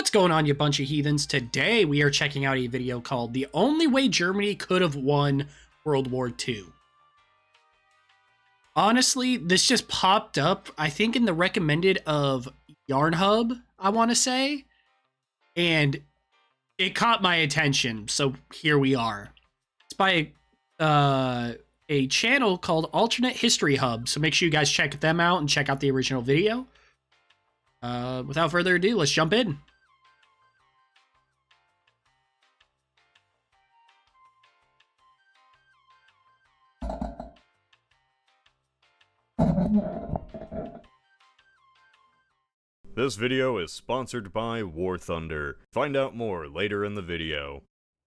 What's going on, you bunch of heathens? Today we are checking out a video called The Only Way Germany Could Have Won World War II. Honestly, this just popped up, I think, in the recommended of YarnHub, I want to say. And it caught my attention, so here we are. It's by a channel called AlternateHistoryHub, so make sure you guys check them out and check out the original video. Without further ado, let's jump in. This video is sponsored by War Thunder. Find out more later in the video.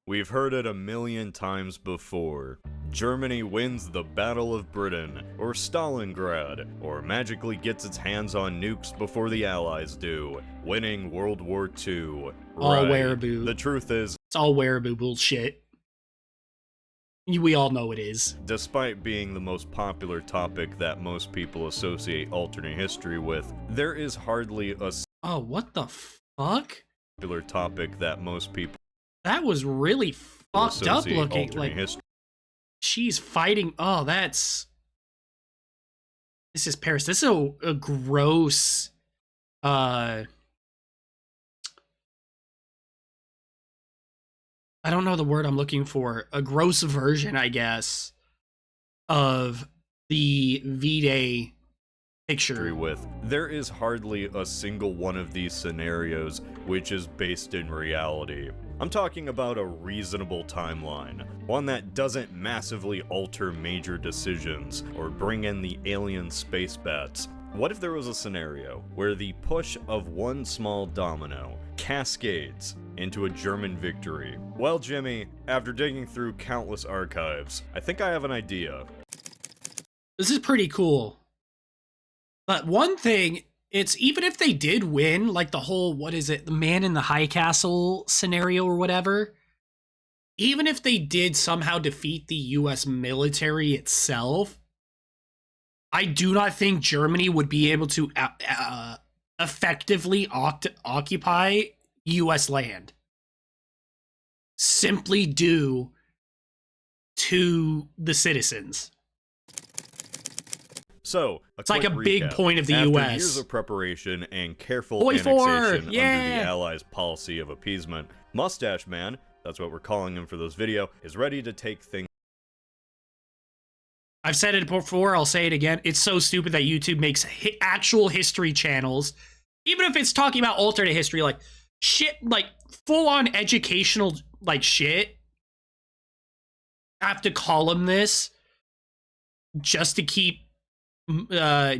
We've heard it a million times before. Germany wins the Battle of Britain, or Stalingrad, or magically gets its hands on nukes before the Allies do, winning World War II. All wearaboo. The truth is, it's all wearaboo bullshit. We all know it is. Despite being the most popular topic that most people associate alternate history with, there is hardly a Oh, what the fuck? popular topic that most people That was really fucked up associate looking. alternate Like, history. she's fighting. Oh, this is Paris. This is a gross, I don't know the word I'm looking for. A gross version, I guess, of the V-Day picture. With. There is hardly a single one of these scenarios which is based in reality. I'm talking about a reasonable timeline, one that doesn't massively alter major decisions or bring in the alien space bats. What if there was a scenario where the push of one small domino cascades into a German victory? Well, Jimmy, after digging through countless archives, I think I have an idea. This is pretty cool. But one thing, it's even if they did win, like the whole, what is it, the man in the high castle scenario or whatever, even if they did somehow defeat the US military itself, I do not think Germany would be able to effectively occupy US land. Simply due to the citizens. So, it's like a big recap. point of the After US. Years of preparation and careful Boy four, annexation yeah. under the Allies' policy of appeasement, Mustache Man, that's what we're calling him for this video, is ready to take things. I've said it before, I'll say it again. It's so stupid that YouTube makes actual history channels, even if it's talking about alternate history, like shit, like full-on educational like shit. I have to call them this just to keep,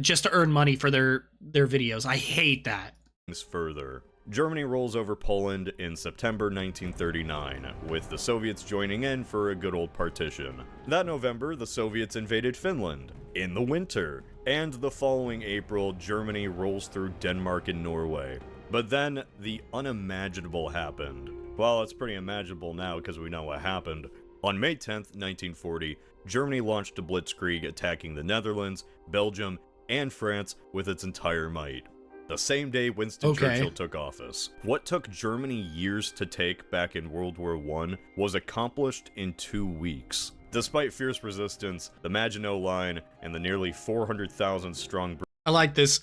just to earn money for their videos. I hate that. Further. Germany rolls over Poland in September 1939, with the Soviets joining in for a good old partition. That November, the Soviets invaded Finland in the winter, and the following April, Germany rolls through Denmark and Norway. But then, the unimaginable happened. Well, it's pretty imaginable now because we know what happened. On May 10th, 1940, Germany launched a blitzkrieg attacking the Netherlands, Belgium, and France with its entire might. The same day Winston Churchill took office. What took Germany years to take back in World War I was accomplished in 2 weeks. Despite fierce resistance, the Maginot Line, and the nearly 400,000 strong... I like this.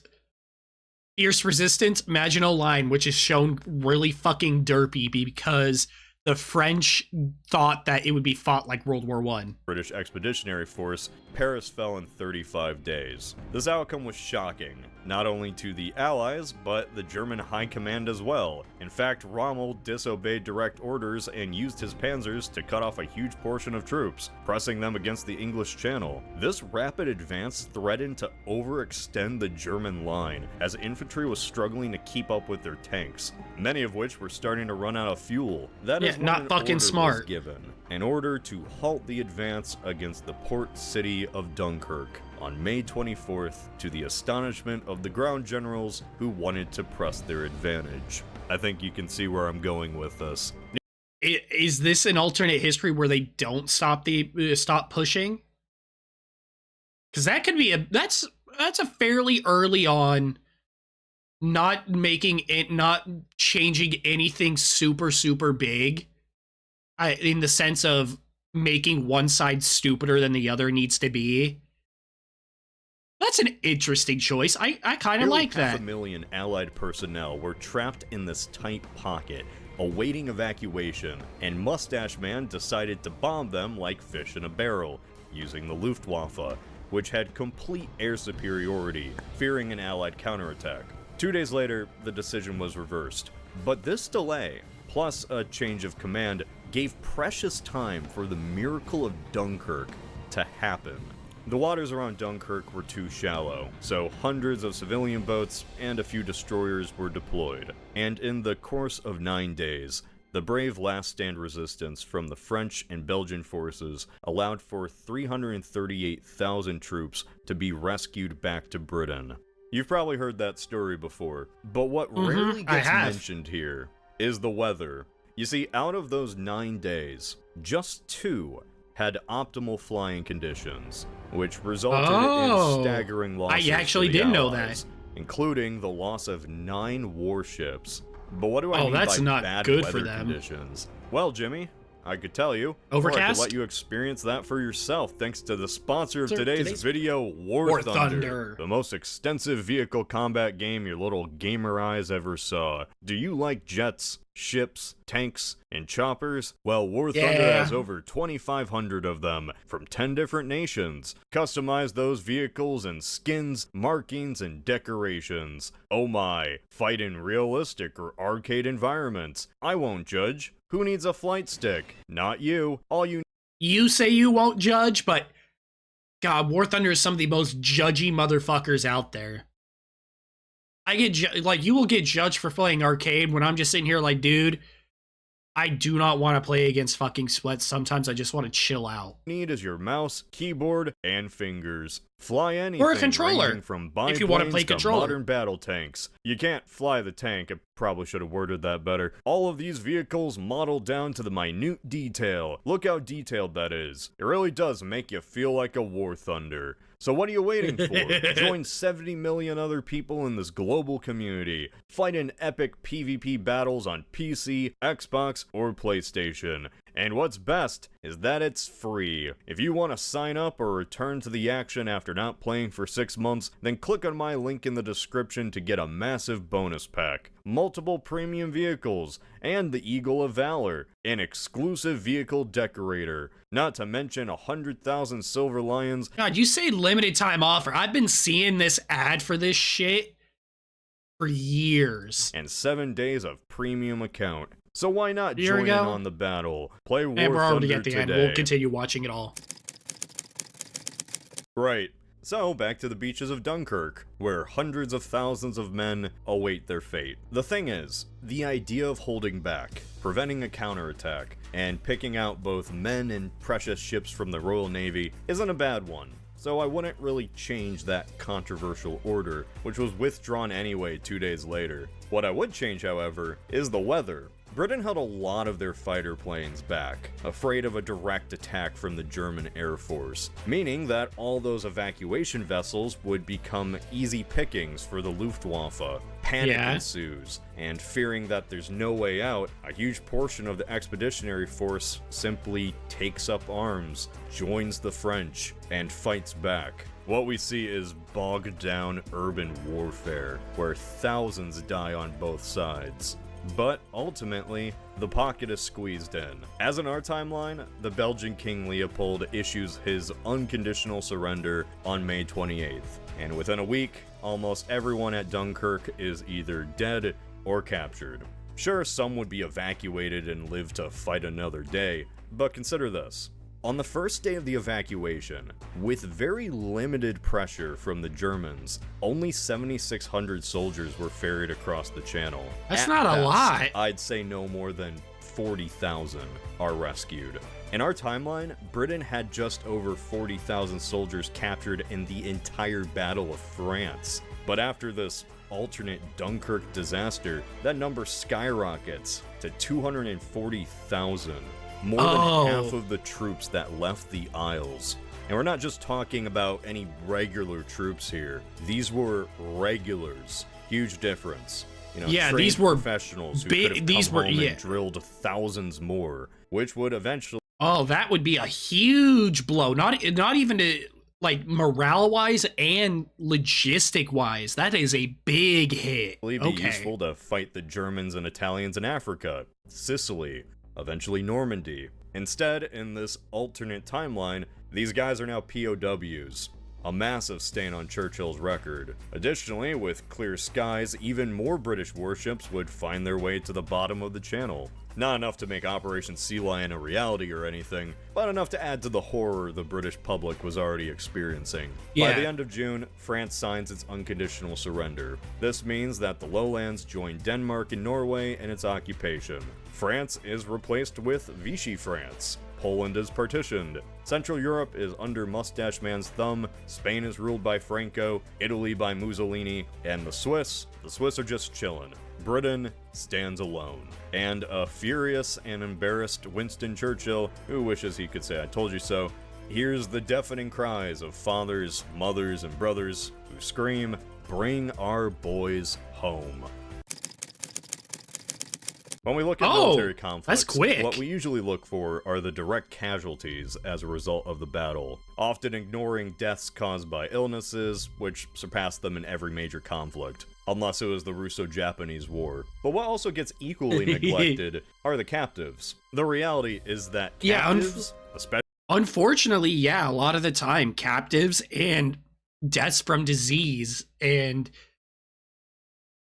Fierce resistance, Maginot Line, which is shown really fucking derpy because the French thought that it would be fought like World War I. British Expeditionary Force, Paris fell in 35 days. This outcome was shocking, not only to the Allies, but the German High Command as well. In fact, Rommel disobeyed direct orders and used his panzers to cut off a huge portion of troops, pressing them against the English Channel. This rapid advance threatened to overextend the German line, as infantry was struggling to keep up with their tanks, many of which were starting to run out of fuel. That is not fucking smart. Given in order to halt the advance against the port city of Dunkirk on May 24th, to the astonishment of the ground generals who wanted to press their advantage. I think you can see where I'm going with this. Is this an alternate history where they don't stop pushing? Because that could be that's a fairly early on not changing anything super, super big, in the sense of making one side stupider than the other needs to be. That's an interesting choice. I kind of like that. 500,000 Allied personnel were trapped in this tight pocket, awaiting evacuation, and Mustache Man decided to bomb them like fish in a barrel, using the Luftwaffe, which had complete air superiority, fearing an Allied counterattack. 2 days later, the decision was reversed. But this delay, plus a change of command, gave precious time for the miracle of Dunkirk to happen. The waters around Dunkirk were too shallow, so hundreds of civilian boats and a few destroyers were deployed. And in the course of 9 days, the brave last-stand resistance from the French and Belgian forces allowed for 338,000 troops to be rescued back to Britain. You've probably heard that story before, but what rarely gets mentioned here is the weather. You see, out of those 9 days, just 2 had optimal flying conditions, which resulted in staggering losses. I actually didn't know that. Including the loss of 9 warships. But what do I mean that's by not bad good weather for them. conditions? Well, Jimmy, I could tell you. Overcast? Or I could let you experience that for yourself thanks to the sponsor of today's video, War Thunder, the most extensive vehicle combat game your little gamer eyes ever saw. Do you like jets, ships, tanks, and choppers? Well, War Thunder has over 2,500 of them from 10 different nations. Customize those vehicles and skins, markings, and decorations. Oh my, fight in realistic or arcade environments. I won't judge. Who needs a flight stick? Not you. All you say you won't judge, but God, War Thunder is some of the most judgy motherfuckers out there. I get like, you will get judged for playing arcade when I'm just sitting here like, dude, I do not want to play against fucking sweats. Sometimes I just want to chill out. Need is your mouse, keyboard, and fingers. Fly anything, or a controller, ranging from biplanes if you want to play controller. Modern battle tanks. You can't fly the tank. I probably should have worded that better. All of these vehicles modeled down to the minute detail. Look how detailed that is. It really does make you feel like a War Thunder. So what are you waiting for? Join 70 million other people in this global community. Fight in epic PvP battles on PC, Xbox, or PlayStation. And what's best is that it's free. If you want to sign up or return to the action after not playing for 6 months, then click on my link in the description to get a massive bonus pack, multiple premium vehicles, and the Eagle of Valor, an exclusive vehicle decorator, not to mention 100,000 silver lions. God, you say limited time offer. I've been seeing this ad for this shit for years. And 7 days of premium account. So why not join in on the battle? Play War Thunder today. And we're already at the end. We'll continue watching it all. Right. So, back to the beaches of Dunkirk, where hundreds of thousands of men await their fate. The thing is, the idea of holding back, preventing a counterattack, and picking out both men and precious ships from the Royal Navy isn't a bad one. So I wouldn't really change that controversial order, which was withdrawn anyway 2 days later. What I would change, however, is the weather. Britain held a lot of their fighter planes back, afraid of a direct attack from the German Air Force, meaning that all those evacuation vessels would become easy pickings for the Luftwaffe. Panic ensues, and fearing that there's no way out, a huge portion of the expeditionary force simply takes up arms, joins the French, and fights back. What we see is bogged down urban warfare, where thousands die on both sides. But ultimately, the pocket is squeezed in. As in our timeline, the Belgian King Leopold issues his unconditional surrender on May 28th, and within a week, almost everyone at Dunkirk is either dead or captured. Sure, some would be evacuated and live to fight another day, but consider this. On the first day of the evacuation, with very limited pressure from the Germans, only 7,600 soldiers were ferried across the channel. That's not a lot. I'd say no more than 40,000 are rescued. In our timeline, Britain had just over 40,000 soldiers captured in the entire Battle of France. But after this alternate Dunkirk disaster, that number skyrockets to 240,000. More than half of the troops that left the Isles. And we're not just talking about any regular troops here. These were regulars. Huge difference. You know, Yeah, trained these were professionals who could have come home and drilled thousands more, which would eventually... Oh, that would be a huge blow. Not even to, like, morale-wise and logistic-wise. That is a big hit. be useful to fight the Germans and Italians in Africa, Sicily, eventually Normandy. Instead, in this alternate timeline, these guys are now POWs. A massive stain on Churchill's record. Additionally, with clear skies, even more British warships would find their way to the bottom of the channel. Not enough to make Operation Sea Lion a reality or anything, but enough to add to the horror the British public was already experiencing. Yeah. By the end of June, France signs its unconditional surrender. This means that the lowlands join Denmark and Norway in its occupation. France is replaced with Vichy France. Poland is partitioned. Central Europe is under Mustache Man's thumb. Spain is ruled by Franco, Italy by Mussolini, and the Swiss are just chillin'. Britain stands alone. And a furious and embarrassed Winston Churchill, who wishes he could say "I told you so," hears the deafening cries of fathers, mothers, and brothers who scream, "Bring our boys home." When we look at military conflicts, that's quick. What we usually look for are the direct casualties as a result of the battle, often ignoring deaths caused by illnesses, which surpass them in every major conflict, unless it was the Russo-Japanese War. But what also gets equally neglected are the captives. The reality is that captives, unfortunately, yeah, a lot of the time, captives and deaths from disease and...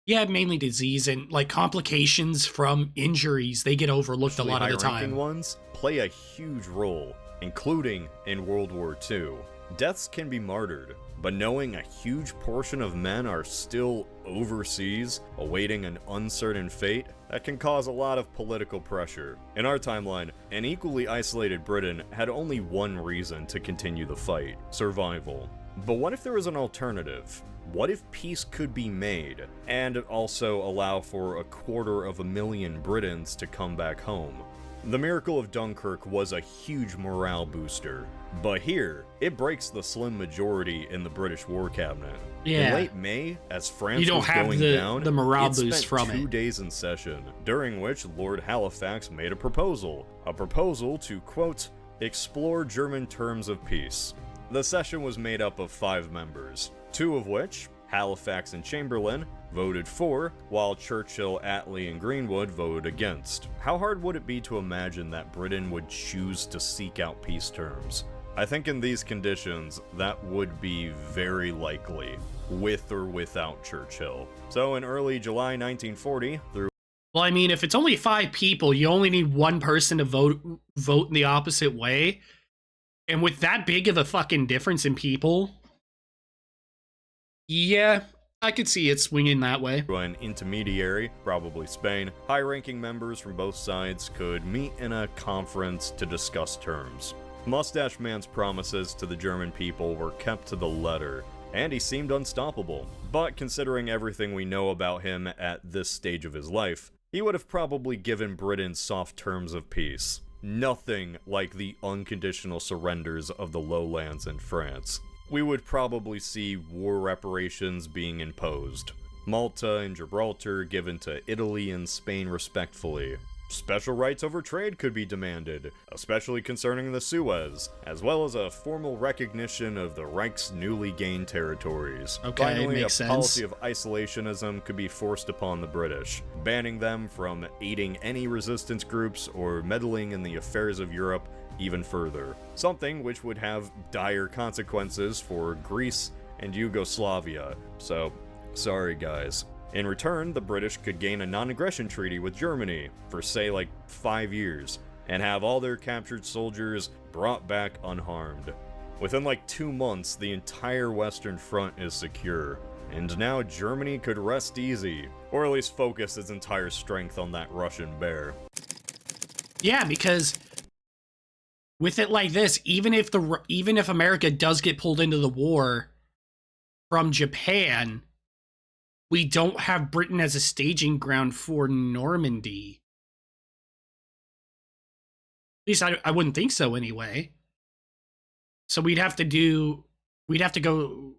Yeah, mainly disease and, like, complications from injuries. They get overlooked a lot of the time. Ones play a huge role, including in World War II. Deaths can be martyred, but knowing a huge portion of men are still overseas, awaiting an uncertain fate, that can cause a lot of political pressure. In our timeline, an equally isolated Britain had only one reason to continue the fight: survival. But what if there was an alternative? What if peace could be made, and also allow for 250,000 Britons to come back home? The miracle of Dunkirk was a huge morale booster, but here, it breaks the slim majority in the British war cabinet. Yeah. In late May, as France you don't was have going the, down, the morale it boost spent from 2 it. days in session, during which Lord Halifax made a proposal to, quote, explore German terms of peace. The session was made up of 5 members, 2 of which, Halifax and Chamberlain, voted for, while Churchill, Attlee, and Greenwood voted against. How hard would it be to imagine that Britain would choose to seek out peace terms? I think in these conditions, that would be very likely, with or without Churchill. So in early July 1940, through... Well, I mean, if it's only 5 people, you only need one person to vote in the opposite way. And with that big of a fucking difference in people, yeah, I could see it swinging that way. An intermediary, probably Spain, high-ranking members from both sides could meet in a conference to discuss terms. Mustache Man's promises to the German people were kept to the letter, and he seemed unstoppable. But considering everything we know about him at this stage of his life, he would have probably given Britain soft terms of peace. Nothing like the unconditional surrenders of the lowlands in France. We would probably see war reparations being imposed. Malta and Gibraltar given to Italy and Spain respectfully. Special rights over trade could be demanded, especially concerning the Suez, as well as a formal recognition of the Reich's newly gained territories. Okay, Finally, makes a sense. policy of isolationism could be forced upon the British, banning them from aiding any resistance groups or meddling in the affairs of Europe even further. Something which would have dire consequences for Greece and Yugoslavia. So, sorry guys. In return, the British could gain a non-aggression treaty with Germany for, say, like 5 years, and have all their captured soldiers brought back unharmed. Within like 2 months, the entire Western Front is secure, and now Germany could rest easy, or at least focus its entire strength on that Russian bear. Yeah, because with it like this, even if America does get pulled into the war from Japan, we don't have Britain as a staging ground for Normandy. At least I wouldn't think so anyway. So we'd have to go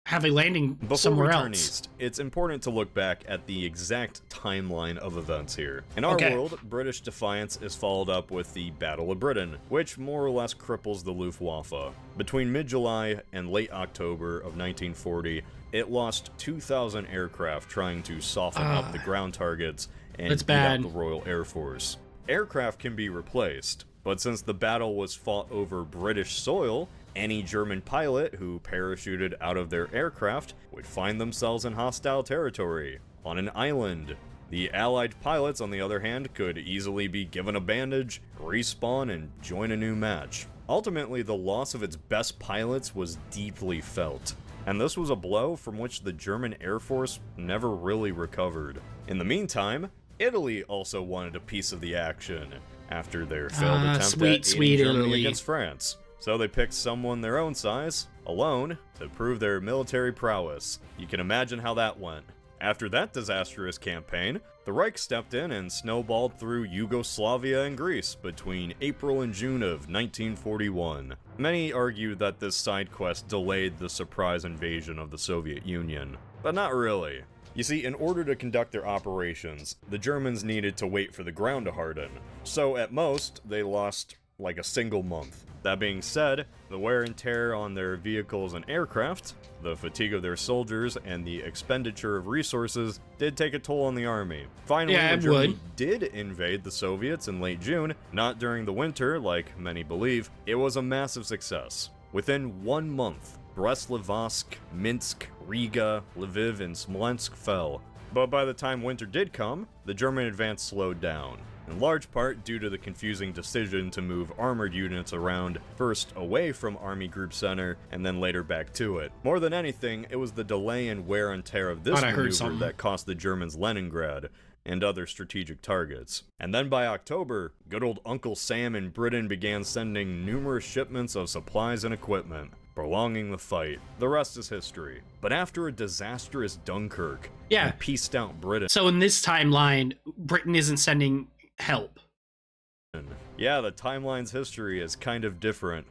have a landing Before somewhere we turn else. east, it's important to look back at the exact timeline of events here. In our world, British defiance is followed up with the Battle of Britain, which more or less cripples the Luftwaffe. Between mid-July and late October of 1940, it lost 2,000 aircraft trying to soften up the ground targets and beat out the Royal Air Force. Aircraft can be replaced, but since the battle was fought over British soil, any German pilot who parachuted out of their aircraft would find themselves in hostile territory, on an island. The Allied pilots, on the other hand, could easily be given a bandage, respawn, and join a new match. Ultimately, the loss of its best pilots was deeply felt, and this was a blow from which the German Air Force never really recovered. In the meantime, Italy also wanted a piece of the action after their failed attempt at aiding Germany against France. So they picked someone their own size, alone, to prove their military prowess. You can imagine how that went. After that disastrous campaign, the Reich stepped in and snowballed through Yugoslavia and Greece between April and June of 1941. Many argue that this side quest delayed the surprise invasion of the Soviet Union, but not really. You see, in order to conduct their operations, the Germans needed to wait for the ground to harden. So at most, they lost like a single month. That being said, the wear and tear on their vehicles and aircraft, the fatigue of their soldiers, and the expenditure of resources did take a toll on the army. Finally, when Germany did invade the Soviets in late June, not during the winter like many believe, it was a massive success. Within 1 month, Brest-Litovsk, Minsk, Riga, Lviv, and Smolensk fell. But by the time winter did come, the German advance slowed down, in large part due to the confusing decision to move armored units around, first away from Army Group Center, and then later back to it. More than anything, it was the delay and wear and tear of this maneuver that cost the Germans Leningrad and other strategic targets. And then by October, good old Uncle Sam in Britain began sending numerous shipments of supplies and equipment, prolonging the fight. The rest is history. But after a disastrous Dunkirk, and pieced out Britain. So in this timeline, Britain isn't sending help. Yeah, the timeline's history is kind of different.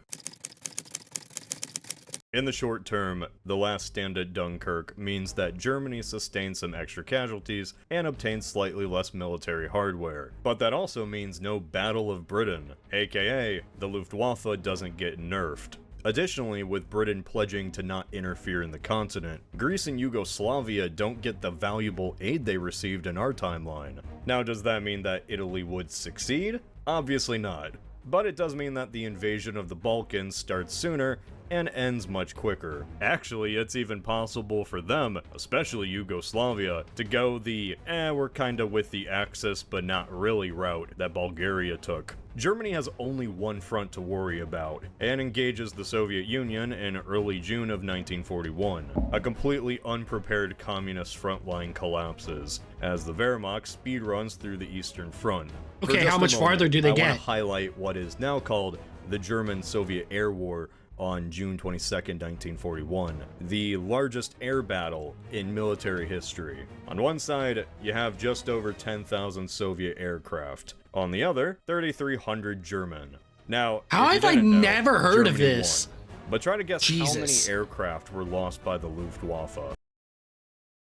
In the short term, the last stand at Dunkirk means that Germany sustained some extra casualties and obtained slightly less military hardware. But that also means no Battle of Britain, aka the Luftwaffe doesn't get nerfed. Additionally, with Britain pledging to not interfere in the continent, Greece and Yugoslavia don't get the valuable aid they received in our timeline. Now, does that mean that Italy would succeed? Obviously not. But it does mean that the invasion of the Balkans starts sooner and ends much quicker. Actually, it's even possible for them, especially Yugoslavia, to go the we're kinda with the Axis but not really route that Bulgaria took. Germany has only one front to worry about, and engages the Soviet Union in early June of 1941. A completely unprepared communist front line collapses, as the Wehrmacht speedruns through the Eastern Front. Okay, how much farther do they get? I want to highlight what is now called the German-Soviet Air War on June 22nd, 1941, the largest air battle in military history. On one side, you have just over 10,000 Soviet aircraft. On the other, 3,300 German. Now, how have I never heard of this? But try to guess how many aircraft were lost by the Luftwaffe.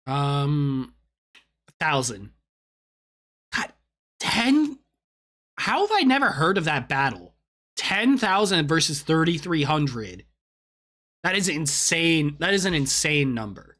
1,000. God, 10? How have I never heard of that battle? 10,000 versus 3,300. That is insane. That is an insane number.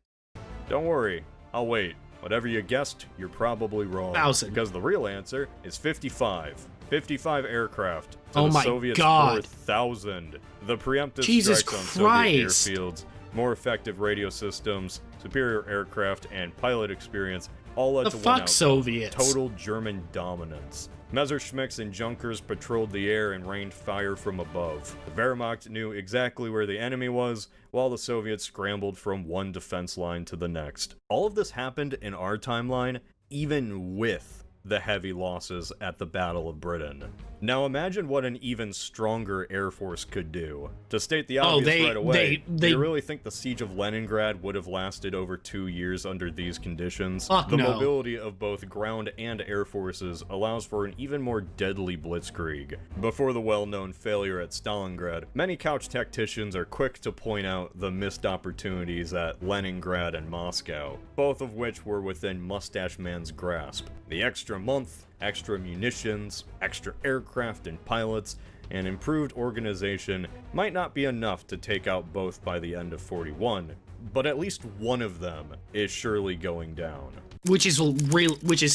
Don't worry, I'll wait. Whatever you guessed, you're probably wrong. 1,000. Because the real answer is 55. 55 aircraft to the my Soviets' God. 4,000. The preemptive Jesus strikes on Christ. Soviet airfields, more effective radio systems, superior aircraft, and pilot experience all led to one outcome: Soviets. Total German dominance. Messerschmitts and Junkers patrolled the air and rained fire from above. The Wehrmacht knew exactly where the enemy was, while the Soviets scrambled from one defense line to the next. All of this happened in our timeline, even with the heavy losses at the Battle of Britain. Now imagine what an even stronger Air Force could do. To state the obvious right away, do you really think the siege of Leningrad would have lasted over 2 years under these conditions? The mobility of both ground and air forces allows for an even more deadly blitzkrieg. Before the well-known failure at Stalingrad, many couch tacticians are quick to point out the missed opportunities at Leningrad and Moscow, both of which were within Mustache Man's grasp. The extra month, extra munitions, extra aircraft and pilots, and improved organization might not be enough to take out both by the end of 41, but at least one of them is surely going down. Which is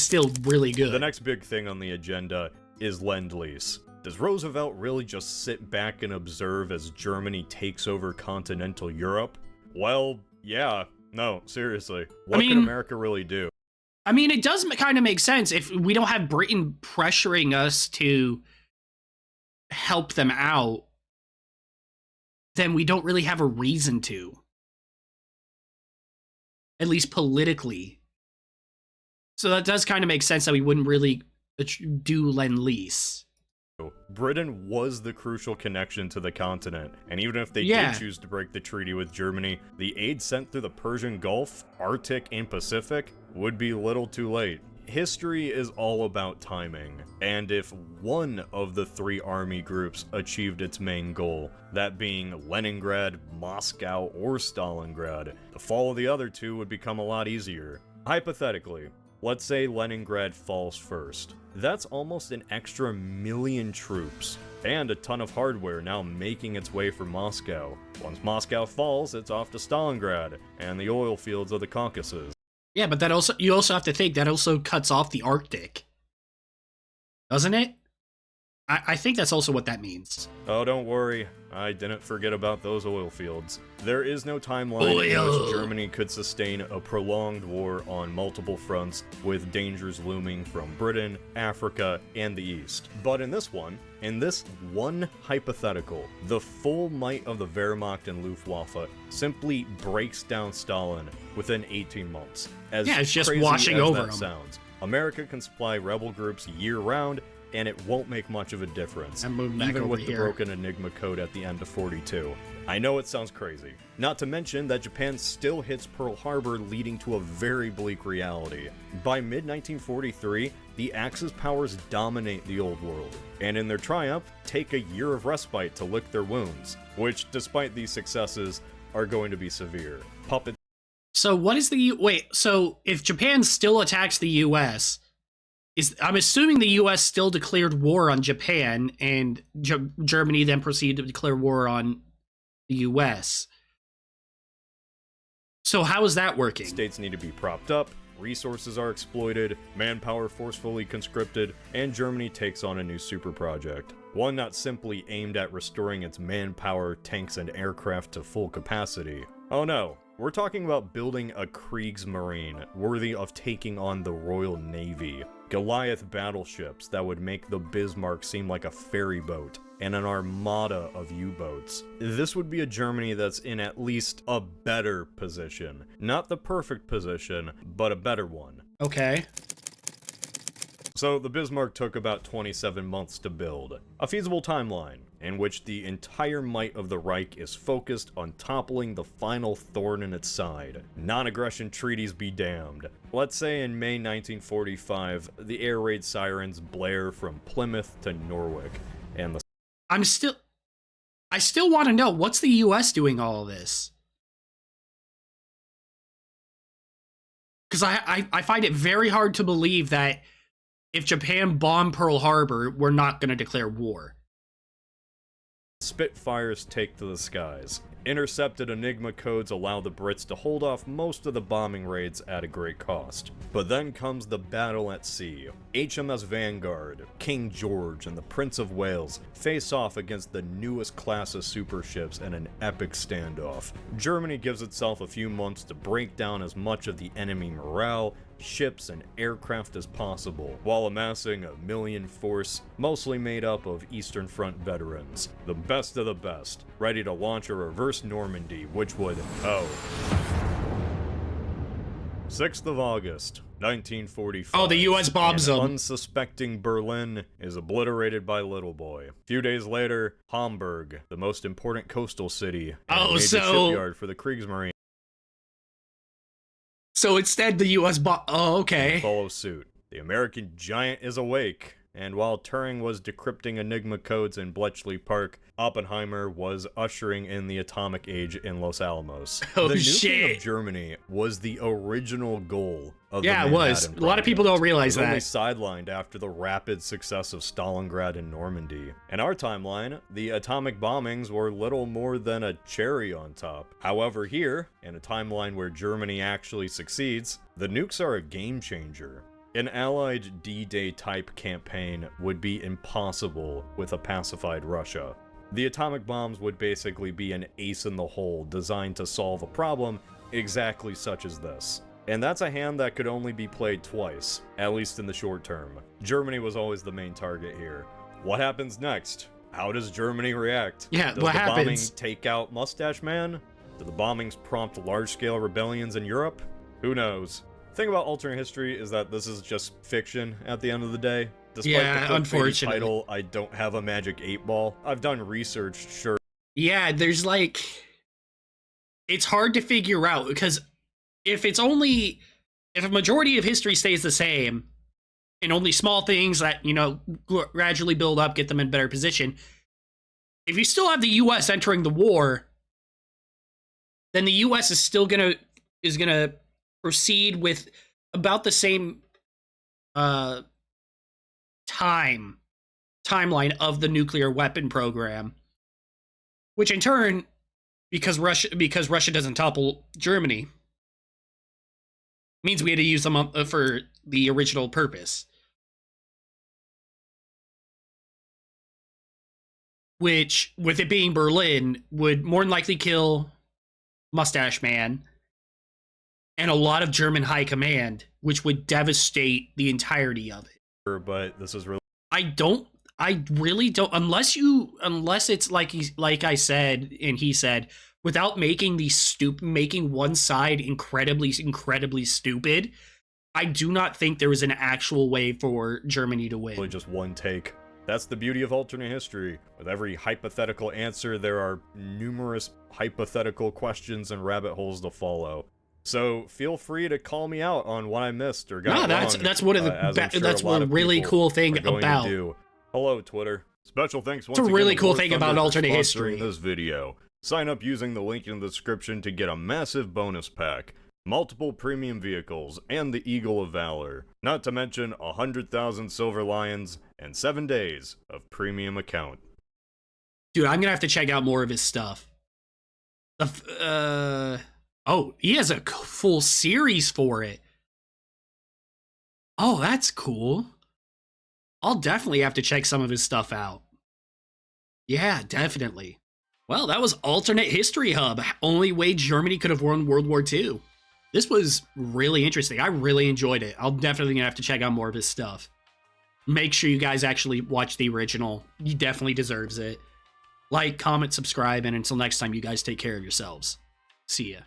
still really good. The next big thing on the agenda is lend-lease. Does Roosevelt really just sit back and observe as Germany takes over continental Europe? Well, yeah. No, seriously. What can America really do? I mean, it does kind of make sense. If we don't have Britain pressuring us to help them out, then we don't really have a reason to. At least politically. So that does kind of make sense that we wouldn't really do lend-lease. Britain was the crucial connection to the continent, and even if they did choose to break the treaty with Germany, the aid sent through the Persian Gulf, Arctic, and Pacific would be little too late. History is all about timing, and if one of the three army groups achieved its main goal, that being Leningrad, Moscow, or Stalingrad, the fall of the other two would become a lot easier. Hypothetically, let's say Leningrad falls first. That's almost an extra 1 million troops, and a ton of hardware now making its way for Moscow. Once Moscow falls, it's off to Stalingrad, and the oil fields of the Caucasus. Yeah, but you also have to think that also cuts off the Arctic. Doesn't it? I think that's also what that means. Oh, don't worry. I didn't forget about those oil fields. There is no timeline in which Germany could sustain a prolonged war on multiple fronts, with dangers looming from Britain, Africa, and the East. But in this one hypothetical, the full might of the Wehrmacht and Luftwaffe simply breaks down Stalin within 18 months. It's just washing over him. Sounds. America can supply rebel groups year-round, and it won't make much of a difference, even with the broken Enigma code at the end of 42. I know it sounds crazy. Not to mention that Japan still hits Pearl Harbor, leading to a very bleak reality. By mid-1943, the Axis powers dominate the Old World, and in their triumph, take a year of respite to lick their wounds, which, despite these successes, are going to be severe. So what is so if Japan still attacks the US, I'm assuming the US still declared war on Japan, and Germany then proceeded to declare war on the US. So how is that working? States need to be propped up, resources are exploited, manpower forcefully conscripted, and Germany takes on a new super project. One not simply aimed at restoring its manpower, tanks, and aircraft to full capacity. Oh no. We're talking about building a Kriegsmarine worthy of taking on the Royal Navy, Goliath battleships that would make the Bismarck seem like a ferry boat, and an armada of U-boats. This would be a Germany that's in at least a better position. Not the perfect position, but a better one. Okay. So the Bismarck took about 27 months to build, a feasible timeline in which the entire might of the Reich is focused on toppling the final thorn in its side. Non-aggression treaties be damned. Let's say in May 1945, the air raid sirens blare from Plymouth to Norwich, and the I still want to know, what's the US doing all of this? Because I find it very hard to believe that if Japan bombed Pearl Harbor, we're not going to declare war. Spitfires take to the skies. Intercepted Enigma codes allow the Brits to hold off most of the bombing raids at a great cost. But then comes the battle at sea. HMS Vanguard, King George, and the Prince of Wales face off against the newest class of super ships in an epic standoff. Germany gives itself a few months to break down as much of the enemy morale, ships, and aircraft as possible, while amassing a million force, mostly made up of Eastern Front veterans. The best of the best, ready to launch a reverse Normandy, which would, 6th of August, 1945. Oh, the U.S. bombs and them. Unsuspecting Berlin is obliterated by Little Boy. A few days later, Hamburg, the most important coastal city and a major shipyard for the Kriegsmarine, so instead the U.S. Oh, okay. follow suit. The American giant is awake, and while Turing was decrypting Enigma codes in Bletchley Park, Oppenheimer was ushering in the atomic age in Los Alamos. Oh, the shit. nuking of Germany was the original goal of the Yeah, it Manhattan was. Project. A lot of people don't realize It was that. only sidelined after the rapid success of Stalingrad and Normandy. In our timeline, the atomic bombings were little more than a cherry on top. However, here, in a timeline where Germany actually succeeds, the nukes are a game changer. An Allied D-Day type campaign would be impossible with a pacified Russia. The atomic bombs would basically be an ace in the hole designed to solve a problem exactly such as this. And that's a hand that could only be played twice, at least in the short term. Germany was always the main target here. What happens next? How does Germany react? Yeah, does what the happens? bombing take out Mustache Man? Do the bombings prompt large-scale rebellions in Europe? Who knows? The thing about alternate history is that this is just fiction at the end of the day. Despite Yeah, the clickbaity unfortunately. title, I don't have a magic 8-ball. I've done research, sure. Yeah, there's like... It's hard to figure out, because if a majority of history stays the same, and only small things that, gradually build up, get them in better position, if you still have the U.S. entering the war, then the U.S. is still gonna proceed with about the same timeline of the nuclear weapon program, which in turn, because Russia doesn't topple Germany, means we had to use them for the original purpose, which, with it being Berlin, would more than likely kill Mustache Man and a lot of German high command, which would devastate the entirety of it. But this is really... I really don't, unless it's like I said, and he said, without making making one side incredibly stupid, I do not think there is an actual way for Germany to win. just one take. That's the beauty of alternate history. With every hypothetical answer, there are numerous hypothetical questions and rabbit holes to follow. So feel free to call me out on what I missed or got wrong. That's one of the that's one really cool thing about. Hello, Twitter. Special thanks once again. It's a really again cool War thing Thunder about for alternate sponsoring history. This video. Sign up using the link in the description to get a massive bonus pack, multiple premium vehicles, and the Eagle of Valor. Not to mention 100,000 Silver Lions and 7 days of premium account. Dude, I'm gonna have to check out more of his stuff. Oh, he has a full series for it. Oh, that's cool. I'll definitely have to check some of his stuff out. Yeah, definitely. Well, that was Alternate History Hub. Only way Germany could have won World War II. This was really interesting. I really enjoyed it. I'll definitely gonna have to check out more of his stuff. Make sure you guys actually watch the original. He definitely deserves it. Like, comment, subscribe, and until next time, you guys take care of yourselves. See ya.